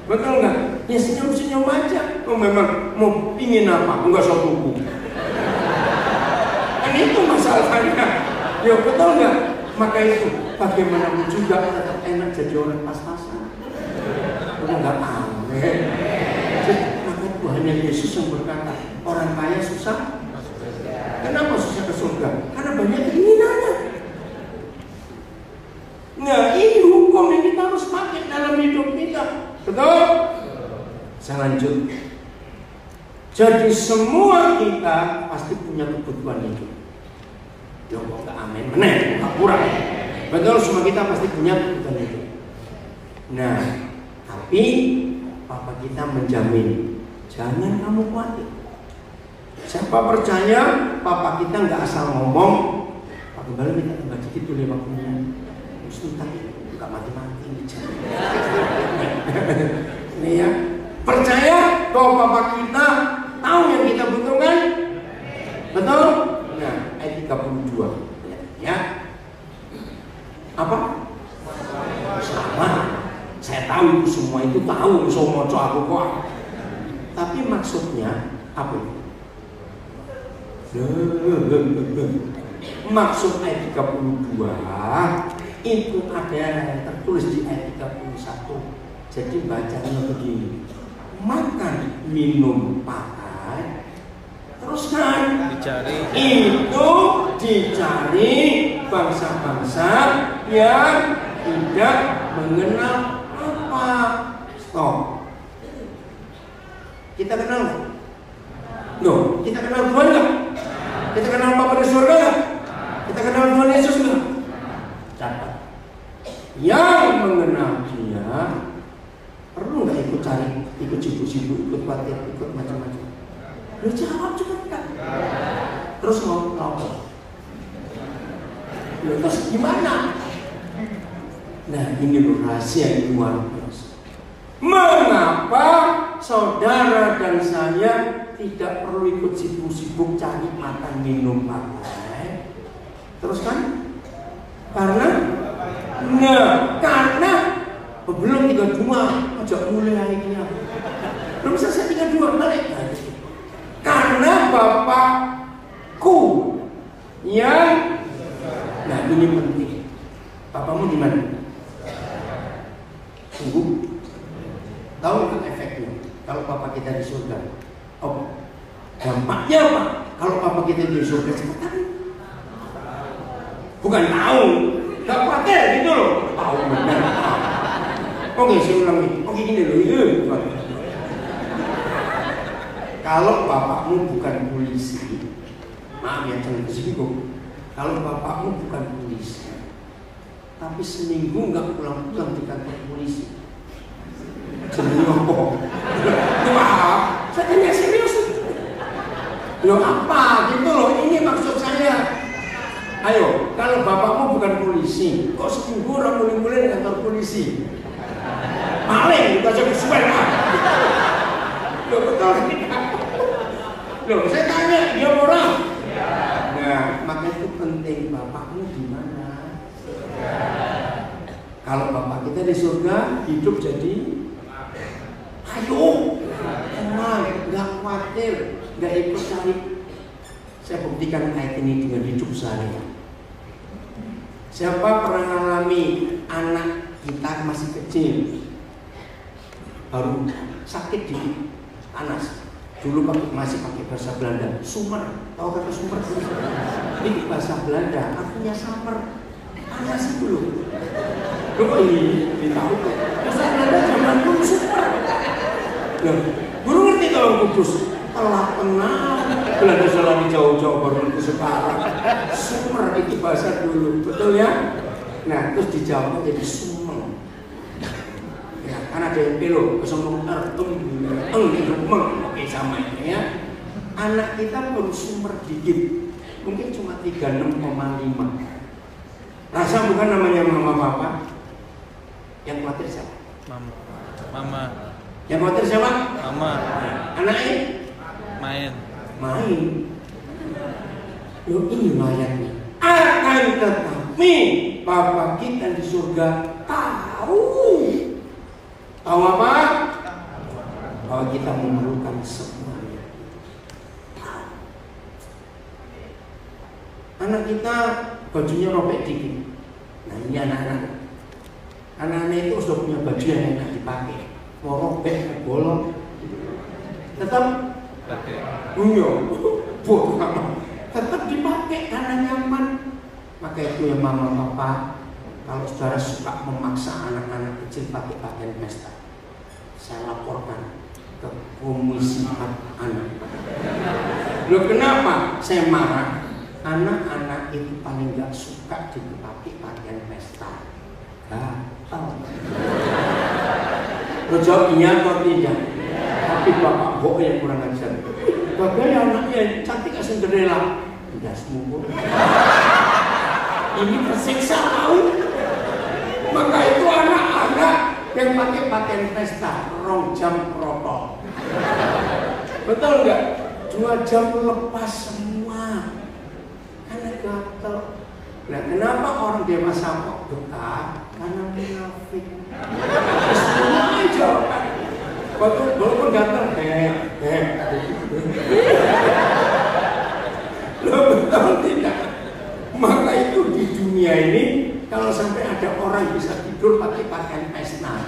[SPEAKER 1] Betul nggak? Ya senyum-senyum aja. Oh memang mau ingin apa? Enggak sok buku. Kan itu masalahnya. Ya betul nggak? Maka itu bagaimanapun juga tetap enak jadi orang pas-pasan. Udah nggak aneh. Maka Tuhan Yesus yang berkata, orang kaya susah. Kenapa susah ke surga? Karena banyak keinginannya. Nah, ini hukum yang kita harus pakai dalam hidup kita. Betul? Saya lanjut. Jadi semua kita pasti punya kebutuhan hidup. Ya kok nggak amin? Benar, nggak kurang. Betul, semua kita pasti punya kebutuhan hidup. Nah, tapi Papa kita menjamin, jangan kamu khawatir. Siapa percaya Papa kita nggak asal ngomong, Pak Gembala minta tambah dikit dulu waktunya. Sebentar, nggak mati-mati. Ini ya, percaya bahwa Papa kita tahu yang kita butuhkan, betul? Nah, ayat 32 ya. Apa? Sama. Saya tahu itu semua itu tahu, semua aku kok. Tapi maksudnya apa? Maksud ayat 32 itu ada tertulis di ayat 31. Jadi bacanya begini: makan, minum, pakai, terus kan dicari. Itu dicari bangsa-bangsa yang tidak mengenal apa. Stop. Kita kenal nggak? No, kita kenal Tuhan nggak? Kita kenal Bapa di surga nggak? Kita kenal Tuhan Yesus nggak? Catat. Yang mengenal Dia perlu nggak ikut cari, ikut sibuk-sibuk, ikut khawatir, ikut macam-macam? Lu jawab juga kan? Terus mau apa? Terus gimana? Nah, ini loh rahasia yang luar biasa. Mengapa saudara dan saya tidak perlu ikut sibuk-sibuk cari makan, minum, pakai? Terus kan? Karena belum 32 ajak mulai akhirnya. Belum selesai 32 balik. Karena Bapakku yang, nah ini penting. Papamu di mana? Tunggu. Tahu nggak efeknya kalau Papa kita di surga? Oh, dampaknya apa? Kalau Papa kita di surga cepetan. Bukan tahu, nggak pakai gitu loh. Tahu benar. Oke, saya ulang nih. Oke, gini loh. Kalau bapakmu bukan polisi, maaf ya, jangan kesibuk. Kalau bapakmu bukan polisi, tapi seminggu nggak pulang-pulang di kantor polisi, jadi apa? Maaf, saya tanya serius. Loh apa gitu loh? Ini maksud saya. Ayo, kalau bapakmu bukan polisi, kok seminggu orang mulai-mulai di kantor polisi? Maling, kita coba sesuai lah. Loh betul tidak? Loh saya tanya, dia orang. Nah, maka itu penting, bapakmu di mana? Kalau bapak kita di surga, hidup jadi ayo, tenang, nggak khawatir, nggak ikut cari. Saya buktikan ayat ini dengan hidup saya. Siapa pernah mengalami anak kita masih kecil, baru sakit di panas. Dulu masih pakai bahasa Belanda, sumer. Tahu kata sumer? Ini bahasa Belanda, artinya summer. Panas itu loh. Loh kok ini tahu? Bahasa Belanda zaman dulu sumer. Loh, guru ngerti kalau kudus? Telah kenal. Belanda selalu jauh-jauh baru itu sekarang. Sumer itu bahasa dulu, betul ya? Nah, terus dijawabnya jadi sumeng. Ya, kan ada yang pelo, kesomong oke sama ini ya. Anak kita baru sumer dikit, mungkin cuma 36,5. Rasa bukan namanya mama papa. Yang khawatir siapa?
[SPEAKER 2] Mama.
[SPEAKER 1] Yang khawatir siapa?
[SPEAKER 2] Mama.
[SPEAKER 1] Anaknya?
[SPEAKER 2] Main.
[SPEAKER 1] Loh ini mayatnya. Akan tetapi Papa kita di surga tahu apa? Bahwa kita memerlukan semuanya. Anak kita bajunya robek dikit. Nah ini anak-anak. Anak-anak itu sudah punya baju yang enak dipakai. Mau robek, bolong, tetap
[SPEAKER 2] Pakai.
[SPEAKER 1] bodoh amat. Tetap dipakai karena nyaman. Maka itu ya mama papa, kalau saudara suka memaksa anak-anak kecil pakai pakaian pesta, saya laporkan ke komisi hak anak. Loh kenapa saya marah? Anak-anak itu paling gak suka dipakai pakaian pesta. Gatal. Lo jawab iya atau tidak? Tapi bapak bohong yang kurang ajar. Bagaimana anaknya cantik as Cinderella? Tidak semua. Ini tersiksa tahu. Maka itu anak-anak yang pakai pakaian pesta, 2 jam protol. Betul nggak? 2 jam lepas semua. Karena gatel. Nah, kenapa orang dewasa kok betah? Karena munafik. Semua aja. Walaupun gatel, Lo betul tidak? Maka itu di dunia ini kalau sampai ada orang bisa tidur pakai pakaian pesta,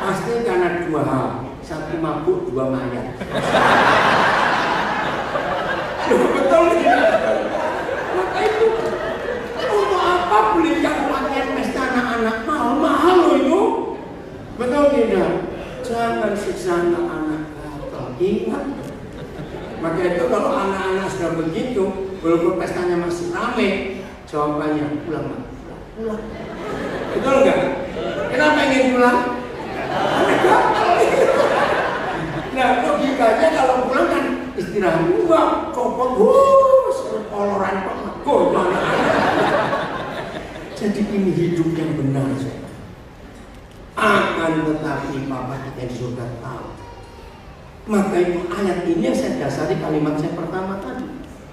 [SPEAKER 1] pasti karena 2 hal, 1 mabuk, 2 mayat. Betul tidak? Maka itu untuk apa belikan pakaian pesta anak-anak mahal-mahal loh itu? Betul tidak? Jangan siksa anak-anak gatal. Ingat. Maka itu kalau anak-anak sudah begitu, walaupun pestanya masih ramai, jawabannya pulang. Betul enggak? Kenapa ingin pulang? Karena gatal. Nah logikanya kalau pulang kan istirahat enggak, copot, koloran goyang. Jadi ini hidup yang benar. Akan tetapi Papa kita di surga tahu. Maka itu ayat ini yang saya dasari kalimat saya pertama tadi.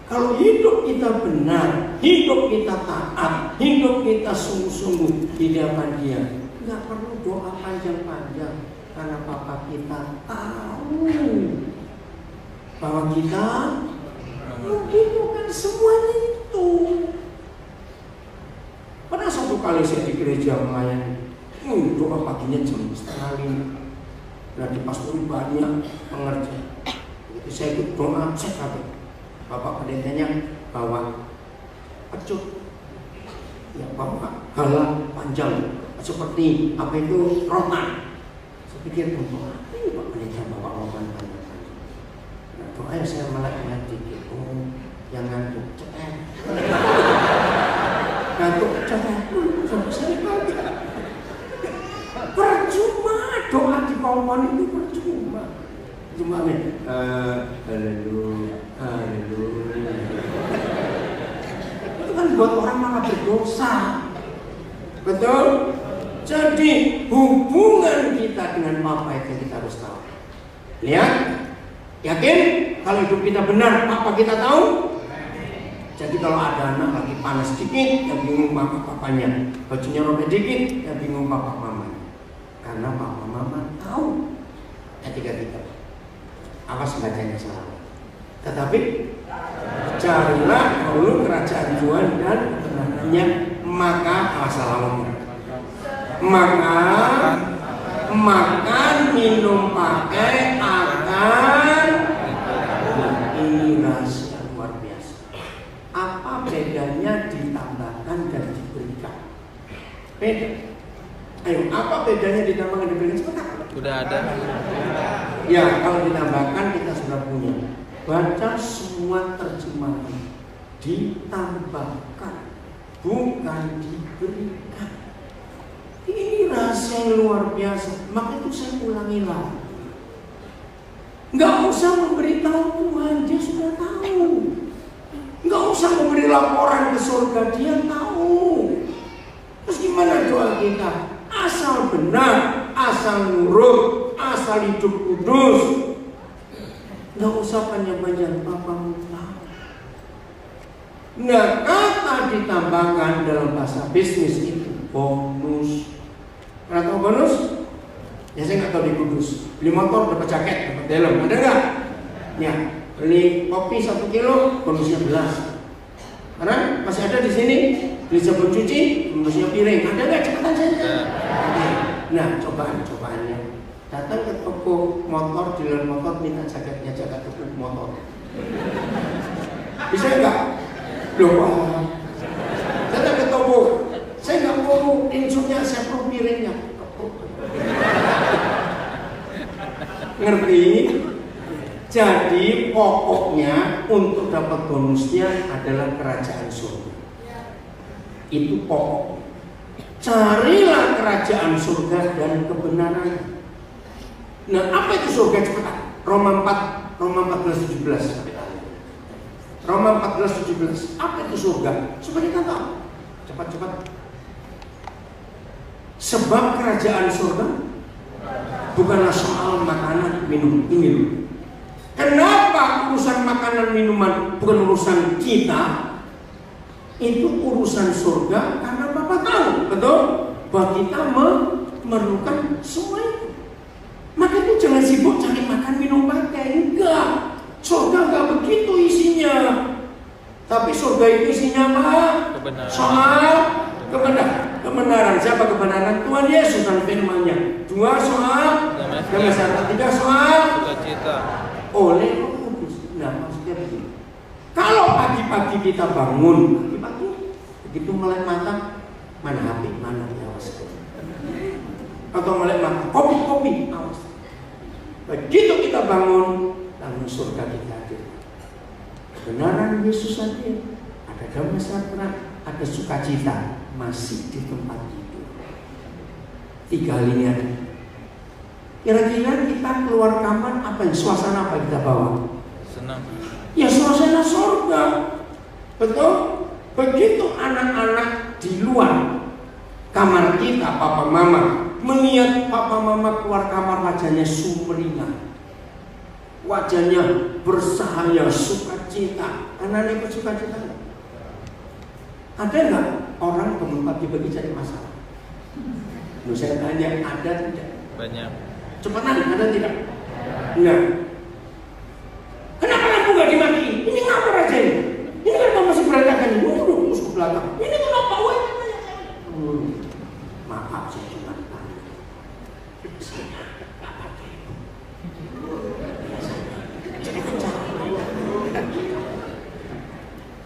[SPEAKER 1] Kalau hidup kita benar, hidup kita taat, hidup kita sungguh-sungguh di hadapan Dia, nggak perlu doa panjang-panjang karena Papa kita tahu bahwa kita membutuhkan semuanya itu. Pernah satu kali saya di gereja melayani, doa paginya jam 4:30. Nah di pastori banyak pengerja. Jadi saya ikut doa, saya kaget. Bapak pendetanya bawa pecut, ya bawa galang panjang seperti apa itu rotan. Saya pikir untuk apa ini Pak pendeta bawa rotan panjang. Nah doa yang saya malah dikit, yang ngantuk cepat. Ngantuk cepat, saya kaget. Percuma doa di pohon itu percuma. Cuma haleluya. Itu kan buat orang malah berdosa. Betul? Jadi hubungan kita dengan Papa itu kita harus tahu. Lihat, yakin kalau hidup kita benar, Papa kita tahu. Jadi kalau ada anak lagi panas dikit, yang bingung Papa papanya. Bajunya robek dikit, yang bingung Papa mamanya. Karena Papa Mama tahu etika-etika. Awas bacanya salah. Tetapi carilah dulu kerajaan Tuhan dan kebenarnya, maka masalah ngomong. makan, minum pakai akan. Ini rahasia luar biasa. Apa bedanya ditambahkan dan diberikan? Beda. Ayo, apa bedanya ditambahkan dan diberikan? Cepat.
[SPEAKER 2] Udah ada.
[SPEAKER 1] Ya, kalau ditambahkan kita sudah punya. Baca semua terjemahan. Ditambahkan, bukan diberikan. Ini rahasia yang luar biasa. Maka itu saya ulangi lagi. Nggak usah memberitahu Tuhan, dia sudah tahu. Nggak usah memberi laporan ke surga, dia tahu. Terus gimana doa kita? Asal benar, asal nurut, asal hidup kudus. Nggak usah panjang-panjang, Bapamu tahu. Nah, kata ditambahkan dalam bahasa bisnis itu bonus. Pernah tahu bonus? Ya saya nggak tahu di Kudus. Beli motor dapat jaket, dapat helm, ada nggak? Ya, beli kopi 1 kilo, bonusnya belas. Karena masih ada di sini, beli sabun cuci, bonusnya piring. Ada nggak? Cepetan saja. Nah, cobaannya. Datang ke toko motor, dealer motor, minta jaketnya, jaket kepuk motor. Bisa nggak? Loh, datang ke toko, saya nggak mau insunya, saya perlu piringnya. Ngerti? Jadi pokoknya untuk dapat bonusnya adalah kerajaan surga. Itu pokok. Carilah kerajaan surga dan kebenaran. Nah, apa itu surga? Cepat. Roma 14:17. Roma 14:17. Apa itu surga? Supaya kita tahu. Cepat. Sebab kerajaan surga bukanlah soal makanan, minum, ini. Kenapa urusan makanan minuman bukan urusan kita? Itu urusan surga karena Bapak tahu, betul? Bahwa kita memerlukan semua itu. Maka itu jangan sibuk cari makan, minum, pakai. Enggak. Surga enggak begitu isinya. Tapi surga itu isinya apa?
[SPEAKER 2] Kebenaran.
[SPEAKER 1] Soal kebenaran. Siapa kebenaran? Tuhan Yesus dan firman-Nya. 2 soal damai sejahtera. 3 soal
[SPEAKER 2] sukacita
[SPEAKER 1] oleh Roh Kudus. Nah, maksudnya begini. Kalau pagi-pagi kita bangun, begitu melek mata, mana HP, mana awas. Atau melek mata, kopi, awas. Begitu kita bangun, langsung surga kita hadir. Kebenaran Yesus hadir. Ada damai sejahtera, ada sukacita, masih di tempat tidur. 3 hal ini ada. Kira-kira kita keluar kamar apa yang suasana apa kita bawa?
[SPEAKER 2] senang.
[SPEAKER 1] Ya suasana surga. Betul? Begitu anak-anak di luar kamar kita, papa mama, melihat papa mama keluar kamar wajahnya sumringah, wajahnya bersahaya, sukacita. Anak-anak ikut sukacita. Ada nggak orang bangun pagi-pagi cari masalah? Loh, saya tanya, ada tidak?
[SPEAKER 2] Banyak.
[SPEAKER 1] Cepetan, ada tidak? Enggak. Kenapa lampu nggak dimatiin? Ini ngapa aja ini? Ini kan masih berantakan. Ini udah ke belakang. Ini kenapa? Maaf, saya cuma tanya.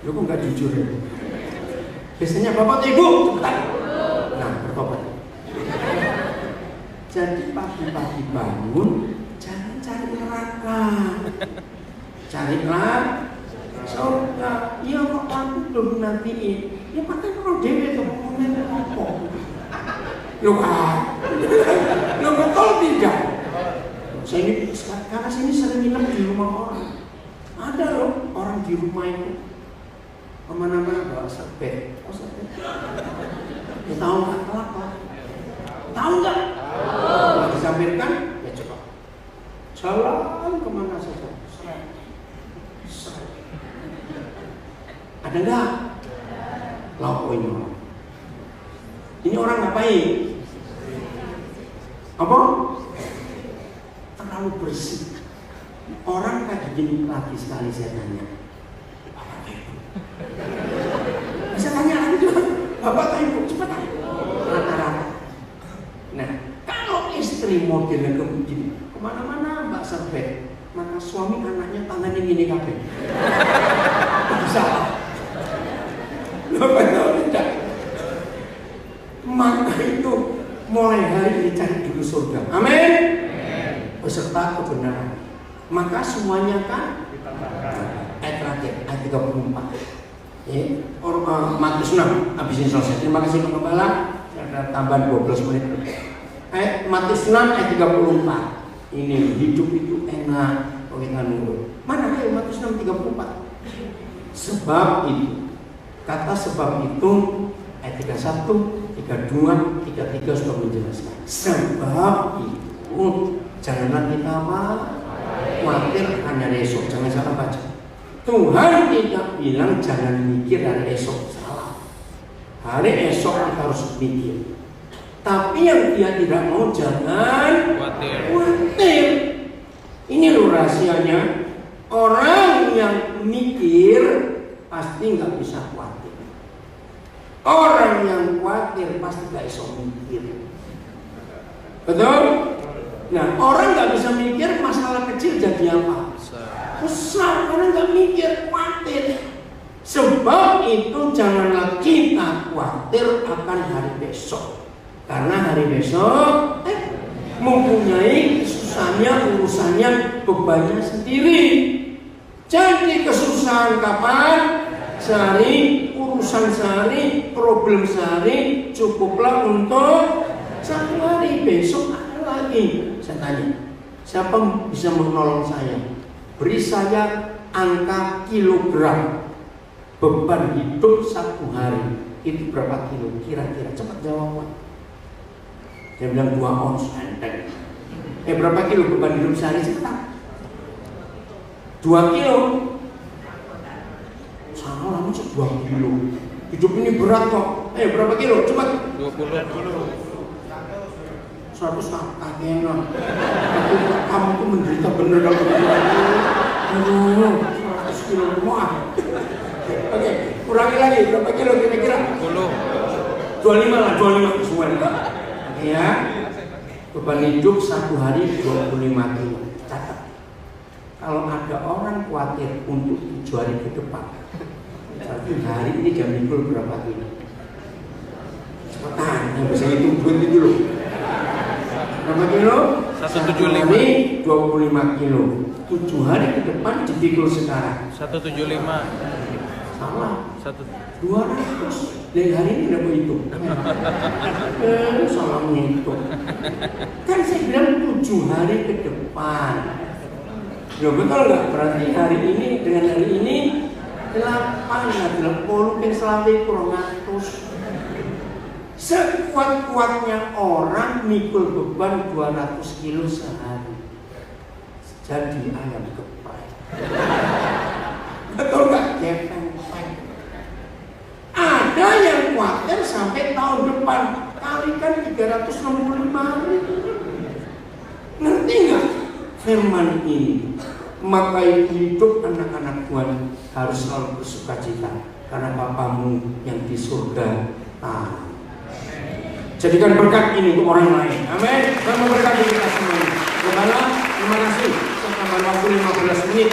[SPEAKER 1] Lu kok nggak jujur ya? Biasanya bapak atau ibu? Cepetan. Nah, bertobat. Jadi pagi-pagi bangun, jangan cari neraka, carilah surga. Ya kok aku belum nantiin? Ya pakai kalau dewe tuh ngomongin apa? Lo betul tidak? Saya ini karena sini sering nginep di rumah orang. Ada loh orang di rumah itu kemana-mana bawa sepet. Oh sepet. Ya tahu nggak kelapa? Tahu nggak? Kalau disampaikan, ya coba jalan kemana saja. Ada nggak? Lauk ini orang. Ini orang ngapain? Apa? Terlalu bersih. Orang kayak gini lagi sekali saya tanya. Bapak atau ibu? Bisa tanya lagi juga. Bapak atau ibu? Cepat. Rata-rata. Kalau istri modelnya begini, kemana-mana Mbak Serbet, maka suami anaknya tangannya gini kabeh. Itu salah. Betul tidak? Maka itu mulai hari ini cari dulu surga. Amin. Beserta kebenaran. Maka semuanya kan ayat terakhir, ayat 34. Matius 6 habis ini selesai. Terima kasih Pak Gembala. Ada tambahan 12 menit. Matius 6 ayat 34. Ini hidup itu enak kalau kita nurut. Mana ayo Matius 6 34. Sebab itu. Kata sebab itu ayat 31, 32, 33 sudah menjelaskan. Sebab itu janganlah kita khawatir hanya esok. Jangan salah baca. Tuhan tidak bilang jangan mikir hari esok. Salah. Hari esok kita harus mikir. Tapi yang dia tidak mau jangan khawatir. Ini loh rahasianya. Orang yang mikir pasti nggak bisa khawatir. Orang yang khawatir pasti nggak bisa mikir. Betul? Nah, orang nggak bisa mikir masalah kecil jadi apa? Besar, karena nggak mikir, khawatir. Sebab itu janganlah kita khawatir akan hari besok. Karena hari besok mempunyai kesusahannya, urusannya, bebannya sendiri. Jadi kesusahan kapan? Sehari, urusan sehari, problem sehari, cukuplah untuk satu hari. Besok ada lagi. Saya tanya, siapa bisa menolong saya? Beri saya angka kilogram beban hidup satu hari. Itu berapa kilo? Kira-kira cepat jawab. Dia bilang 2 ons enteng. Berapa kilo beban hidup sehari? Cepat. 2 kilo. Sama lah masuk 2 kilo. Hidup ini berat kok. Berapa kilo? Cepat.
[SPEAKER 2] 20.
[SPEAKER 1] 100 kakeknya. Kamu tuh menderita bener kalau begitu. 100 kilo semua. Oke, kurangi lagi. Berapa kilo kira-kira?
[SPEAKER 2] 20.
[SPEAKER 1] 25 lah, 25 semua. Ya. Beban hidup satu hari 25 kilo. Catat. Kalau ada orang khawatir untuk 7 hari ke depan, berarti hari ini dia mikul berapa kilo? Cepetan, yang bisa hitung duit itu dulu. Berapa kilo?
[SPEAKER 2] 175.
[SPEAKER 1] Hari 25 kilo. 7 hari ke depan dipikul sekarang.
[SPEAKER 2] 175.
[SPEAKER 1] Salah. 200.
[SPEAKER 2] 100.
[SPEAKER 1] Dari hari ini udah mau hitung. Salah menghitung. Kan saya bilang 7 hari ke depan. Ya betul nggak? Berarti hari ini dengan hari ini 8 kan selalu kurang 100. Sekuat-kuatnya orang mikul beban 200 kilo sehari. Jadi ayam geprek. Betul nggak? Gepeng-gepeng. Ada yang khawatir sampai tahun depan. Kalikan 365 hari. Ngerti nggak firman ini? Maka hidup anak-anak Tuhan harus selalu bersuka cita. Karena Bapamu yang di surga tahu. Jadikan berkat ini untuk orang lain. Amin. Dan memberkati kita semuanya. Terima kasih. Saya tambah waktu 15 menit.